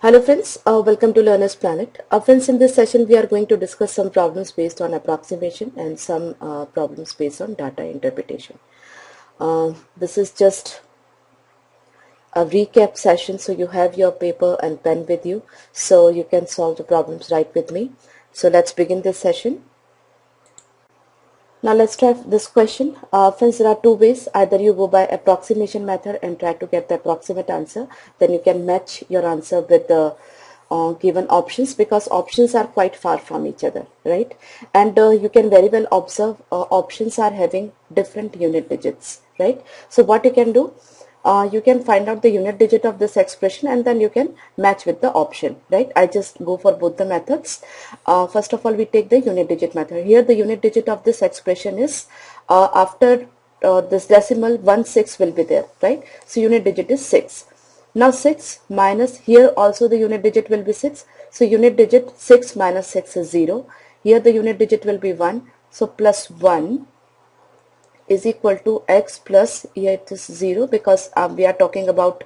Hello friends, welcome to Learner's Planet. Friends, in this session we are going to discuss some problems based on approximation and some problems based on data interpretation. This is just a recap session, so you have your paper and pen with you so you can solve the problems right with me. So let's begin this session. Now let's try this question. Friends, there are two ways. Either you go by approximation method and try to get the approximate answer. Then you can match your answer with the given options, because options are quite far from each other, right? And you can very well observe options are having different unit digits, right? So what you can do, you can find out the unit digit of this expression and then you can match with the option, right? I just go for both the methods. First of all, we take the unit digit method. Here the unit digit of this expression is after this decimal 1/6 will be there, right? So unit digit is 6. Now 6 minus, here also the unit digit will be 6. So unit digit 6 minus 6 is 0. Here the unit digit will be 1. So plus 1 is equal to x plus, here it is 0 because we are talking about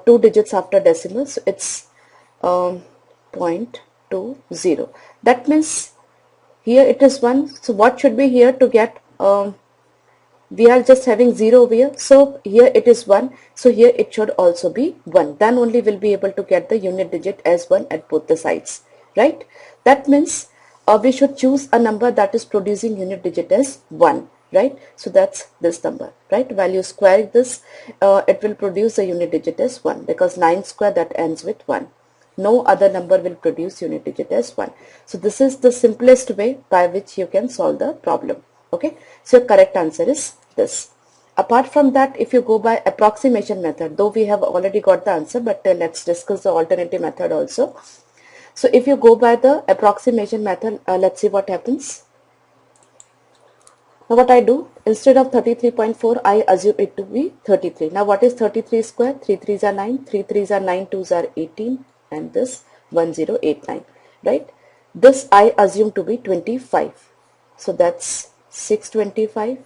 2 digits after decimal, so it's 0.20. That means here it is 1. So what should be here to get, we are just having 0 over here, so here it is 1, so here it should also be 1. Then only we'll be able to get the unit digit as 1 at both the sides, right? That means we should choose a number that is producing unit digit as 1, right? So that's this number, right? While you square this, it will produce a unit digit as 1, because 9 square that ends with 1. No other number will produce unit digit as 1. So this is the simplest way by which you can solve the problem. Okay, so your correct answer is this. Apart from that, if you go by approximation method, though we have already got the answer, but let's discuss the alternative method also. So if you go by the approximation method, let's see what happens. Now what I do, instead of 33.4, I assume it to be 33. Now what is 33 square? 3 3s are 9, 3 3s are 9, 2s are 18, and this 1089, right? This I assume to be 25. So that's 625,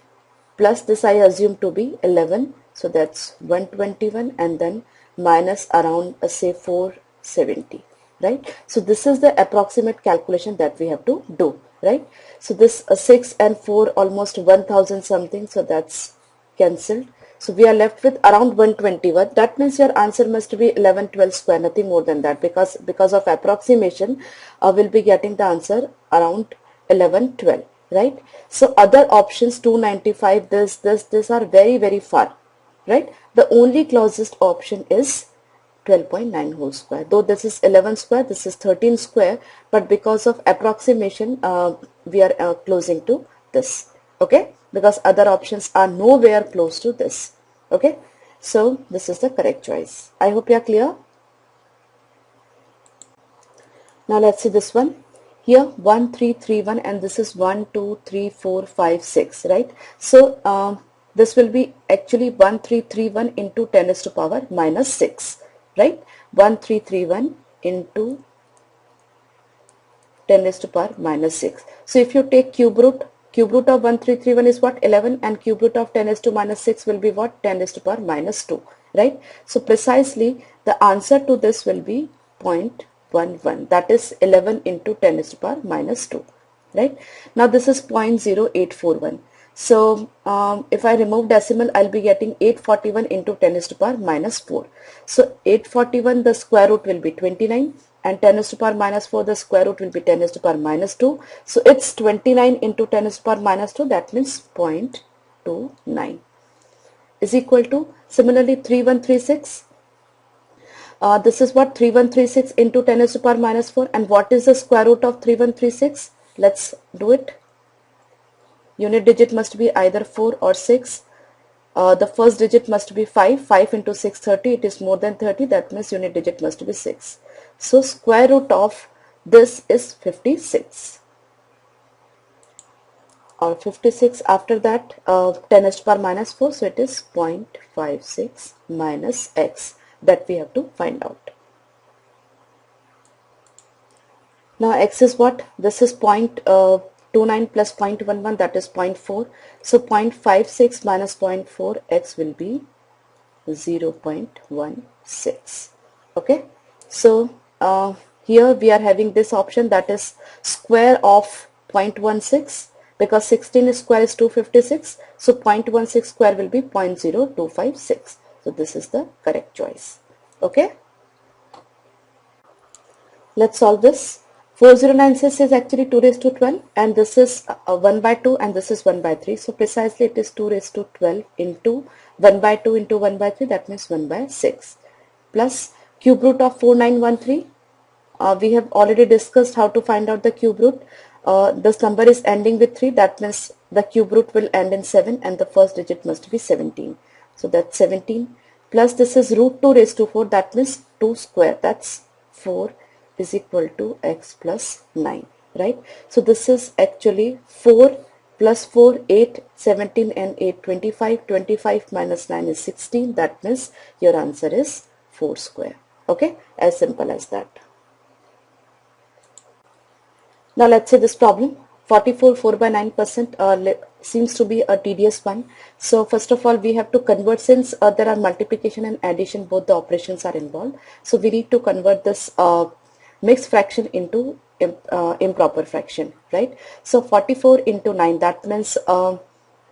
plus this I assume to be 11, so that's 121, and then minus around say 470, right? So this is the approximate calculation that we have to do, right? So this 6 and 4 almost 1000 something, so that's cancelled. So we are left with around 121. That means your answer must be 1112 square, nothing more than that, because of approximation we'll be getting the answer around 1112, right? So other options 295, this are very far, right? The only closest option is 12.9 whole square. Though this is 11 square, this is 13 square, but because of approximation we are closing to this, okay? Because other options are nowhere close to this, okay? So this is the correct choice. I hope you are clear. Now let's see this one. Here 1331, and this is 1 2 3 4 5 6, right? So this will be actually 1331 into 10 raised to power minus 6, right? 1331 into 10 raised to power minus 6. So if you take cube root of 1331 is what? 11, and cube root of 10 raised to minus 6 will be what? 10 raised to power minus 2, right? So precisely the answer to this will be 0.11, that is 11 into 10 raised to power minus 2, right? Now this is 0.0841. So if I remove decimal, I'll be getting 841 into 10 raised to power minus 4. So 841, the square root will be 29, and 10 raised to power minus 4, the square root will be 10 raised to power minus 2. So it's 29 into 10 raised to power minus 2, that means 0.29 is equal to, similarly 3136. This is what? 3136 into 10 raised to power minus 4. And what is the square root of 3136? Let's do it. Unit digit must be either 4 or 6. The first digit must be 5. 5 into 6, 30. It is more than 30. That means unit digit must be 6. So square root of this is 56. Or 56, after that 10 raised to power minus 4. So it is 0.56 minus x that we have to find out. Now x is what? This is 0.29 plus 0.11, that is 0.4. So 0.56 minus 0.4, x will be 0.16. Okay. So here we are having this option, that is square of 0.16, because 16 square is 256. So 0.16 square will be 0.0256. So this is the correct choice. Okay. Let's solve this. 4096 is actually 2 raised to 12, and this is 1 by 2, and this is 1 by 3. So precisely it is 2 raised to 12 into 1 by 2 into 1 by 3, that means 1 by 6, plus cube root of 4913. We have already discussed how to find out the cube root. This number is ending with 3, that means the cube root will end in 7 and the first digit must be 17. So that's 17, plus this is root 2 raised to 4, that means 2 square, that's 4, is equal to x plus 9, right? So this is actually 4 plus 4, 8, 17 and 8, 25, 25 minus 9 is 16, that means your answer is 4 square. Okay, as simple as that. Now let's say this problem, 44 4 by 9% seems to be a tedious one. So first of all we have to convert, since there are multiplication and addition, both the operations are involved. So we need to convert this mixed fraction into improper fraction, right? So 44 into 9, that means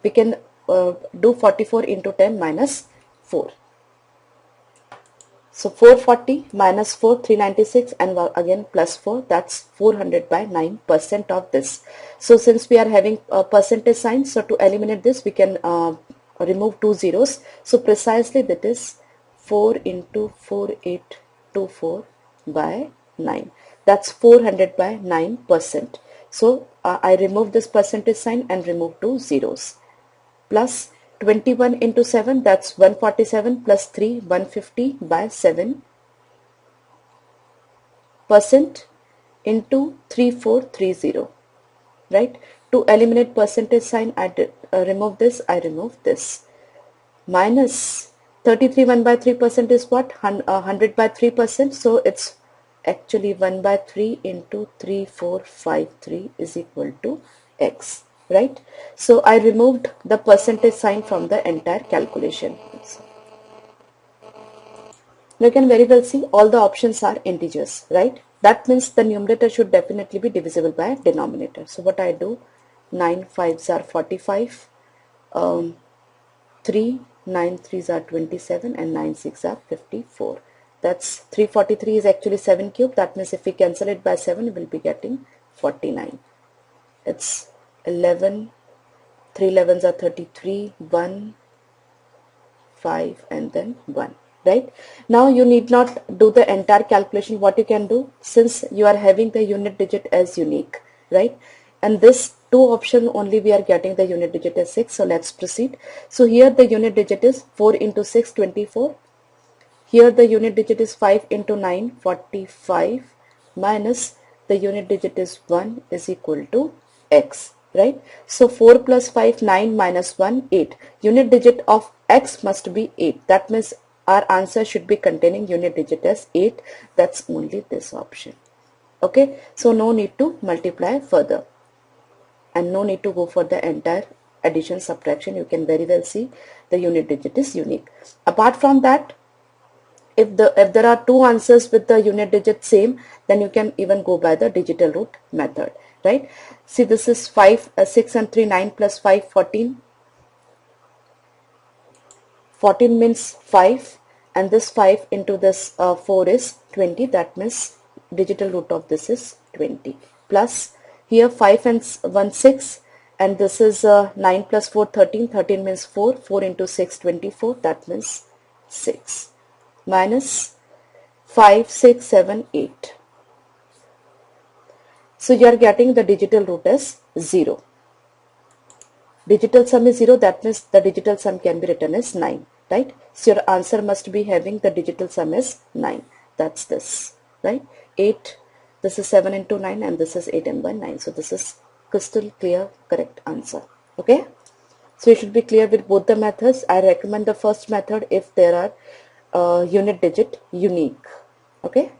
we can do 44 into 10 minus 4. So 440 minus 4, 396, and again plus 4, that's 400 by 9% of this. So since we are having a percentage sign, so to eliminate this we can remove 2 zeros. So precisely that is 4 into 4824 by 9. That's 400 by 9%. So I remove this percentage sign and remove 2 zeros. Plus 21 into 7, that's 147, plus 3, 150 by 7% into 3430, right? To eliminate percentage sign, I remove this, I remove this. Minus 33, 1 by 3% is what? 100 by 3%. So it's actually 1 by 3 into 3453 is equal to x, right? So I removed the percentage sign from the entire calculation. You can very well see all the options are integers, right? That means the numerator should definitely be divisible by denominator. So what I do, 9 5s are 45, 3 9 3s are 27, and 9 6 are 54. That's 343 is actually 7 cube. That means if we cancel it by 7, we will be getting 49. It's 11, 3 11s are 33, 1, 5, and then 1. Right? Now you need not do the entire calculation. What you can do, since you are having the unit digit as unique, right? And this two option only we are getting the unit digit as 6. So let's proceed. So here the unit digit is 4 into 6, 24. Here the unit digit is 5 into 9, 45, minus the unit digit is 1 is equal to x, right? So 4 plus 5, 9, minus 1, 8. Unit digit of x must be 8. That means our answer should be containing unit digit as 8. That's only this option. Okay, so no need to multiply further and no need to go for the entire addition subtraction. You can very well see the unit digit is unique. Apart from that, if there are two answers with the unit digit same, then you can even go by the digital root method, right? See, this is 5, 6 and 3, 9 plus 5, 14. 14 means 5, and this 5 into this 4 is 20. That means digital root of this is 20. Plus here 5 and 1, 6, and this is 9 plus 4, 13. 13 means 4. 4 into 6, 24. That means 6. Minus 5, 6, 7, 8. So you are getting the digital root as 0. Digital sum is 0, that means the digital sum can be written as 9, right? So your answer must be having the digital sum as 9. That's this, right? 8, this is 7 into 9, and this is 8 and 1, 9. So this is crystal clear, correct answer. Okay? So you should be clear with both the methods. I recommend the first method if there are unit digit unique. Okay,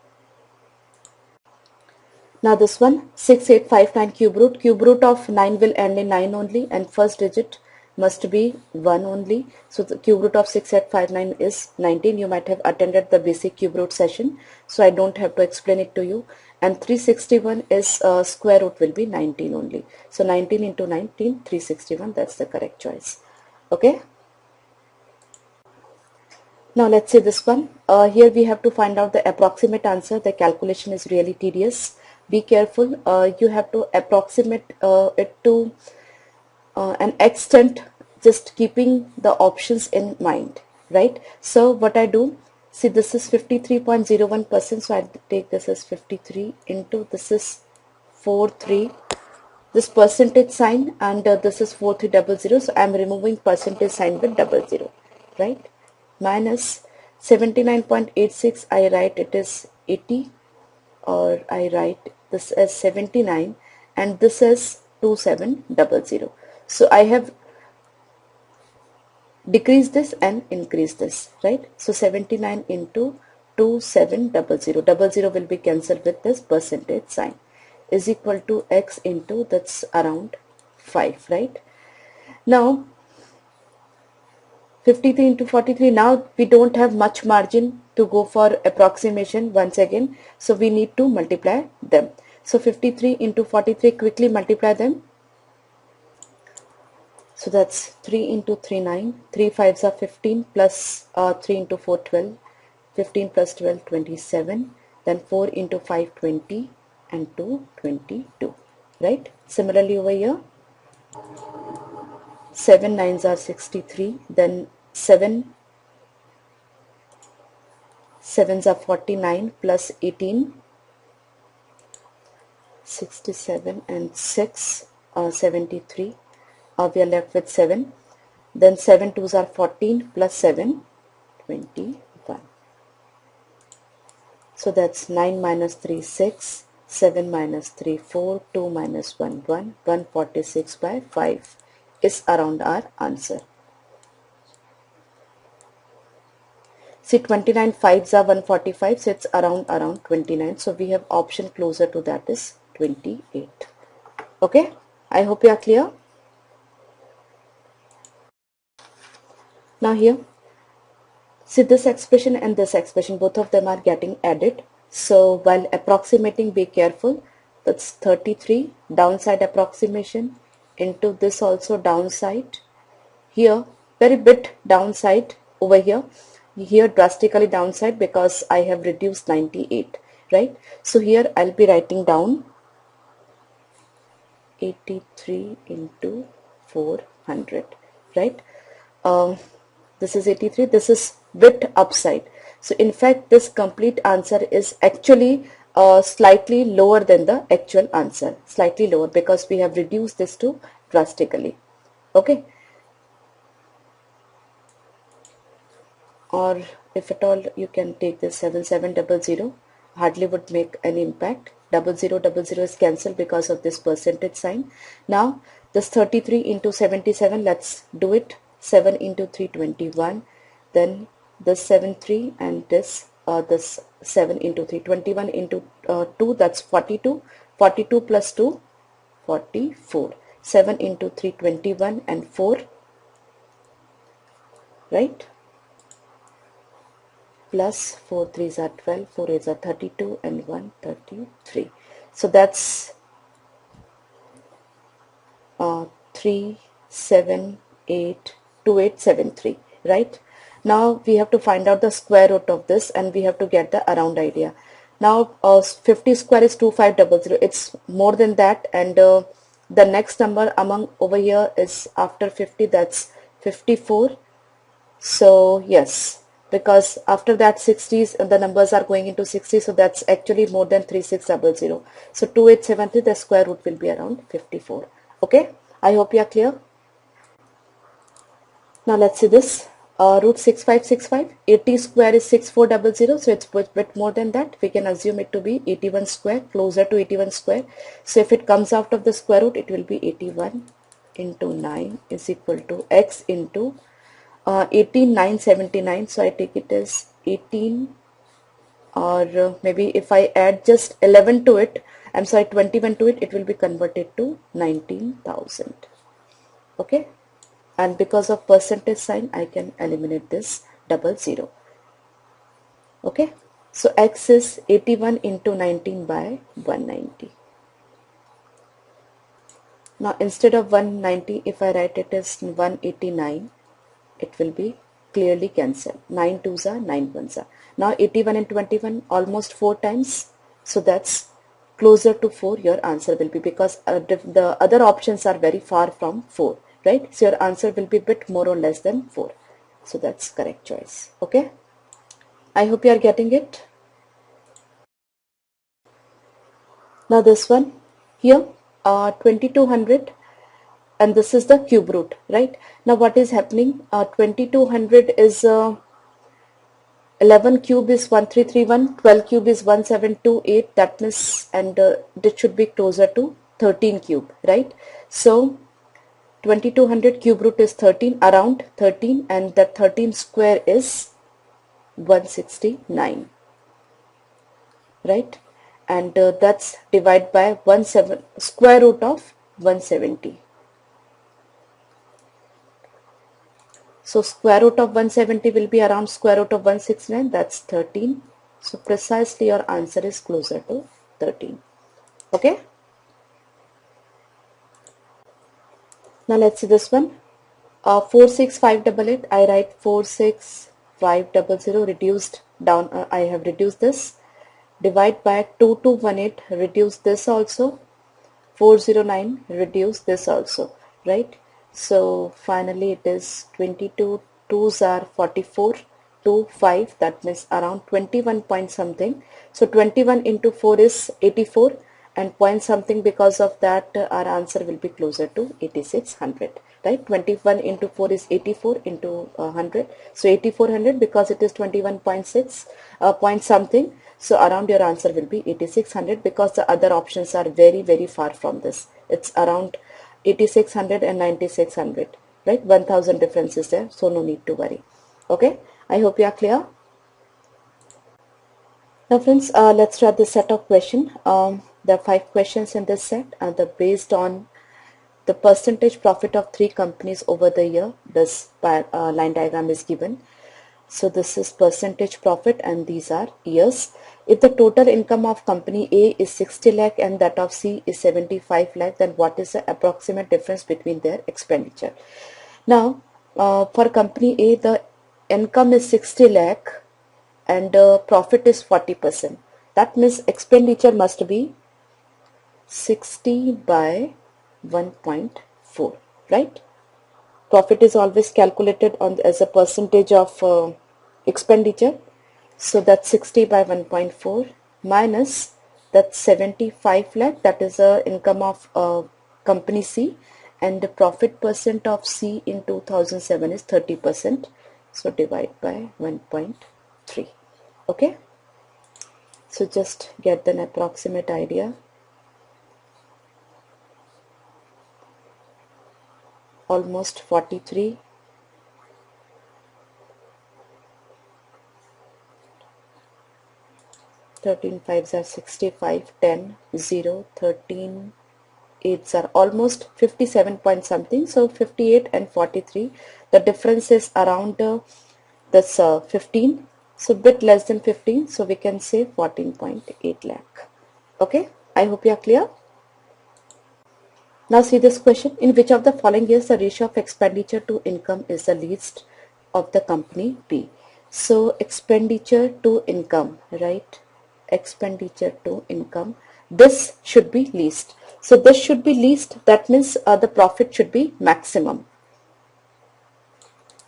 now this one, 6859 cube root of 9 will end in 9 only, and first digit must be 1 only. So the cube root of 6,859 is 19. You might have attended the basic cube root session, so I don't have to explain it to you. And 361 is square root will be 19 only. So 19 into 19, 361, that's the correct choice. Okay. Now let's see this one. Here we have to find out the approximate answer. The calculation is really tedious. Be careful. You have to approximate it to an extent, just keeping the options in mind, right? So what I do, see, this is 53.01%, so I take this as 53 into this is 43, this percentage sign, and this is 4300, so I am removing percentage sign with 00, right? Minus 79.86, I write it is 80, or I write this as 79, and this is 2700. So I have decrease this and increase this, right? So 79 into 2700, 00 will be cancelled with this percentage sign, is equal to x into, that's around 5, right? Now 53 into 43, now we don't have much margin to go for approximation once again, so we need to multiply them. So 53 into 43, quickly multiply them. So that's 3 into 3, 9, 3 5s are 15, plus 3 into 4, 12, 15 plus 12, 27, then 4 into 5, 20, and 2, 22, right? Similarly over here, 7 9s are 63, then 7 7s are 49, plus 18, 67, and 6 73. We are left with 7. Then 7 2s are 14, plus 7, 21. So that's 9 minus 3, 6, 7 minus 3, 4, 2 minus 1, 1, 146 by 5 is around our answer. See, 29 5s are 145, so it's around 29. So we have option closer to that is 28. Okay, I hope you are clear. Now here, see, this expression and this expression, both of them are getting added. So while approximating, be careful. That's 33 downside approximation into this also downside. Here very bit downside over here. Here drastically downside because I have reduced 98, right? So here I'll be writing down 83 into 400, right? This is 83, this is bit upside. So in fact this complete answer is actually slightly lower than the actual answer, slightly lower, because we have reduced this to drastically. Okay, or if at all you can take this 7700, hardly would make any impact. 0000 is cancelled because of this percentage sign. Now this 33 into 77, let's do it. 7 into 3, 21, then this 7 3, and this 7 into 3, 21 into 2, that's 42, 42 plus 2, 44, 7 into 3, 21, and 4, right, plus 4 3s are 12, 4 8s are 32, and 1 33. So that's 3 7 8 2873, right? Now we have to find out the square root of this, and we have to get the around idea. Now 50 square is 2500, it's more than that, and the next number among over here is after 50, that's 54. So yes, because after that 60s, the numbers are going into 60, so that's actually more than 3600. So 2873, the square root will be around 54. Okay, I hope you are clear. Now let's see this. Root 6565, 80 square is 6400, so it's a bit more than that. We can assume it to be 81 square, closer to 81 square. So if it comes out of the square root, it will be 81 into 9 is equal to x into 18979. So I take it as 18, or maybe if I add just 11 to it, I'm sorry, 21 to it, it will be converted to 19,000. Okay. and because of percentage sign I can eliminate this double zero. Okay, so x is 81 into 19 by 190. Now instead of 190, if I write it as 189, it will be clearly cancelled. 9 2s are 9 1s are. Now 81 and 21 almost 4 times. So that's closer to 4 your answer will be, because the other options are very far from 4, right? So your answer will be bit more or less than 4. So that's correct choice. Okay. I hope you are getting it. Now this one here, 2200, and this is the cube root, right? Now what is happening? 2200 is 11 cube is 1331, 12 cube is 1728, that means, and this should be closer to 13 cube, right? So 2200 cube root is 13, around 13, and that 13 square is 169, right? And that's divided by square root of 170. So square root of 170 will be around square root of 169, that's 13. So precisely your answer is closer to 13. Okay. Now let's see this one. 46588, I write 46500 reduced down, I have reduced this. Divide by 2218, reduce this also. 409, reduce this also, right? So finally it is 22 2s are 44, 2 5, that means around 21 point something. So 21 into 4 is 84 and point something, because of that our answer will be closer to 8600, right? 21 into 4 is 84 into 100, so 8400, because it is 21.6 point something. So around your answer will be 8600, because the other options are very very far from this. It's around 8600 and 9600, right? 1000 difference is there, so no need to worry. Okay, I hope you are clear. Now friends, let's try this set of question. There are 5 questions in this set, and they're based on the percentage profit of 3 companies over the year. This line diagram is given. So this is percentage profit and these are years. If the total income of company A is 60 lakh and that of C is 75 lakh, then what is the approximate difference between their expenditure? Now for company A, the income is 60 lakh and profit is 40%. That means expenditure must be 60 by 1.4, right? Profit is always calculated on as a percentage of expenditure. So that's 60 by 1.4 minus that's 75 lakh, that is a income of company C, and the profit percent of C in 2007 is 30%. So divide by 1.3. Okay. So just get an approximate idea. Almost 43. 13 5s are 65, 10, 0, 13 8s are almost 57 point something. So 58 and 43, the difference is around this 15. So bit less than 15. So we can say 14.8 lakh. Okay, I hope you are clear. Now see this question. In which of the following years the ratio of expenditure to income is the least of the company B? So expenditure to income, right? Expenditure to income. This should be least. So this should be least. That means the profit should be maximum.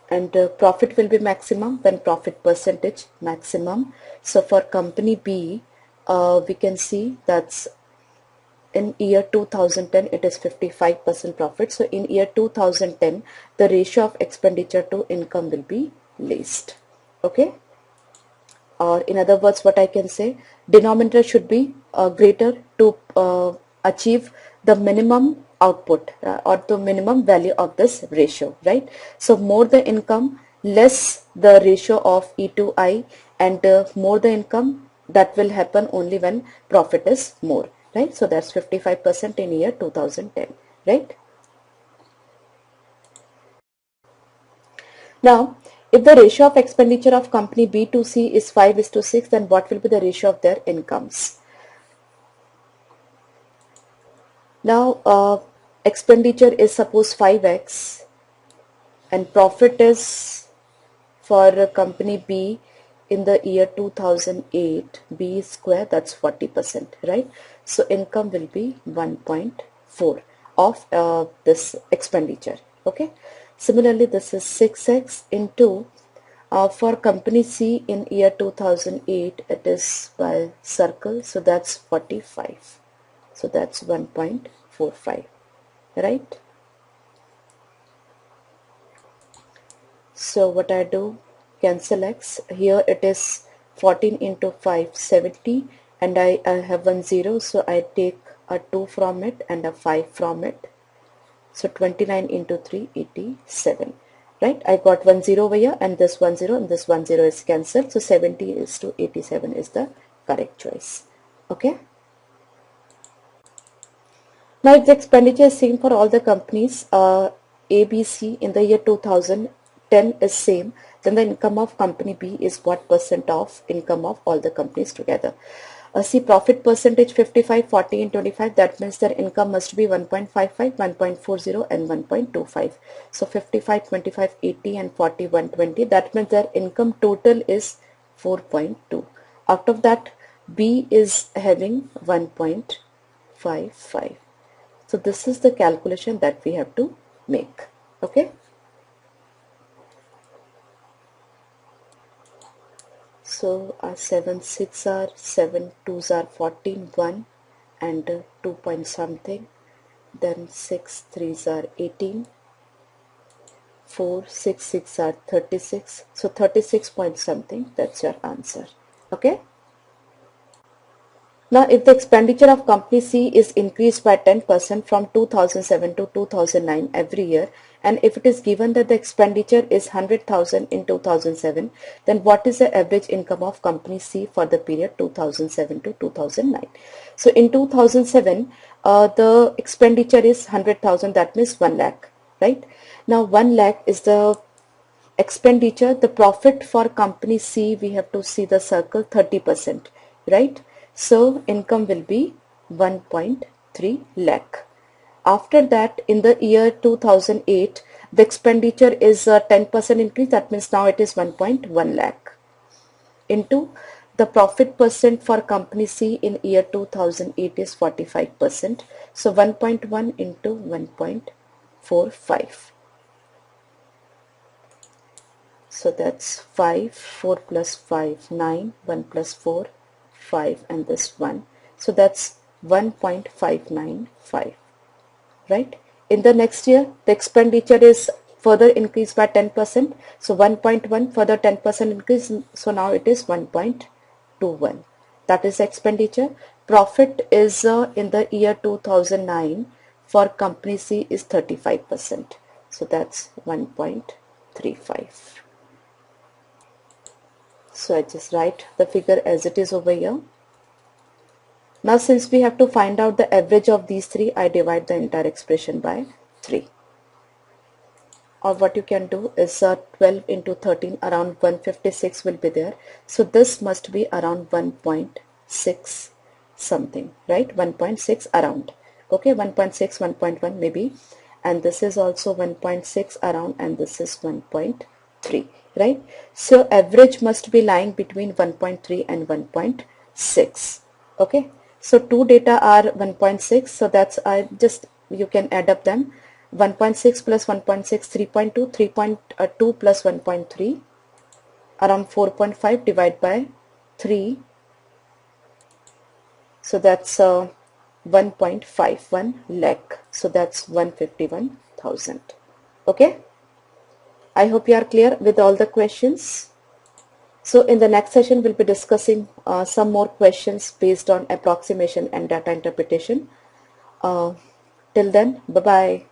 And profit will be maximum when profit percentage maximum. So for company B, we can see that's in year 2010 it is 55% profit. So in year 2010 the ratio of expenditure to income will be least. Okay, or in other words what I can say, denominator should be greater to achieve the minimum output or the minimum value of this ratio, right? So more the income, less the ratio of E to I, and more the income, that will happen only when profit is more, right? So that's 55% in year 2010, right? Now, if the ratio of expenditure of company B to C is 5:6, then what will be the ratio of their incomes? Now, expenditure is suppose 5x and profit is for company B in the year 2008, B square, that's 40%, right? So income will be 1.4 of this expenditure. Okay. Similarly, this is 6x into for company C in year 2008, it is by circle, so that's 45. So that's 1.45, right? So what I do, cancel x. Here it is 14 into 5, 70, and I have one 0, so I take a 2 from it and a 5 from it. So 29 into 3, 87. Right? I got 1 0 over here, and this 1 0 and this 1 0 is cancelled. So 70 is to 87 is the correct choice. Okay. Now, if the expenditure is same for all the companies, ABC in the year 2010 is same, then the income of company B is what percent of income of all the companies together. See, profit percentage 55, 40 and 25, that means their income must be 1.55, 1.40 and 1.25. So 55, 25, 80 and 40, 120, that means their income total is 4.2. Out of that, B is having 1.55. So this is the calculation that we have to make. Okay. So 7 6 are 7 2s are 14, 1 and 2 point something. Then 6 3s are 18. 4 6 6 are 36. So 36 point something. That's your answer. Okay. Now, if the expenditure of company C is increased by 10% from 2007 to 2009 every year, and if it is given that the expenditure is 100,000 in 2007, then what is the average income of company C for the period 2007 to 2009? So, in 2007, the expenditure is 100,000, that means 1 lakh, right? Now, 1 lakh is the expenditure. The profit for company C, we have to see the circle, 30%, right? So income will be 1.3 lakh. After that, in the year 2008, the expenditure is 10% increase, that means now it is 1.1 lakh into the profit percent for company C in year 2008 is 45%. So 1.1 into 1.45. So that's 5, 4 plus 5, 9, 1 plus 4, 5 and this 1. So that's 1.595, right? In the next year, the expenditure is further increased by 10%. So 1.1 further 10% increase. So now it is 1.21. That is expenditure. Profit is in the year 2009 for company C is 35%. So that's 1.35. So I just write the figure as it is over here. Now since we have to find out the average of these three, I divide the entire expression by 3. Or what you can do is 12 into 13, around 156 will be there. So this must be around 1.6 something, right? 1.6 around. Okay, 1.6, 1.1 maybe. And this is also 1.6 around, and this is 1.3. Right? So average must be lying between 1.3 and 1.6. Okay. So two data are 1.6. So that's you can add up them. 1.6 plus 1.6, 3.2, 3.2 plus 1.3, around 4.5 divided by 3. So that's 1.51 lakh. So that's 151,000. Okay. I hope you are clear with all the questions. So in the next session, we'll be discussing some more questions based on approximation and data interpretation. Till then, bye-bye.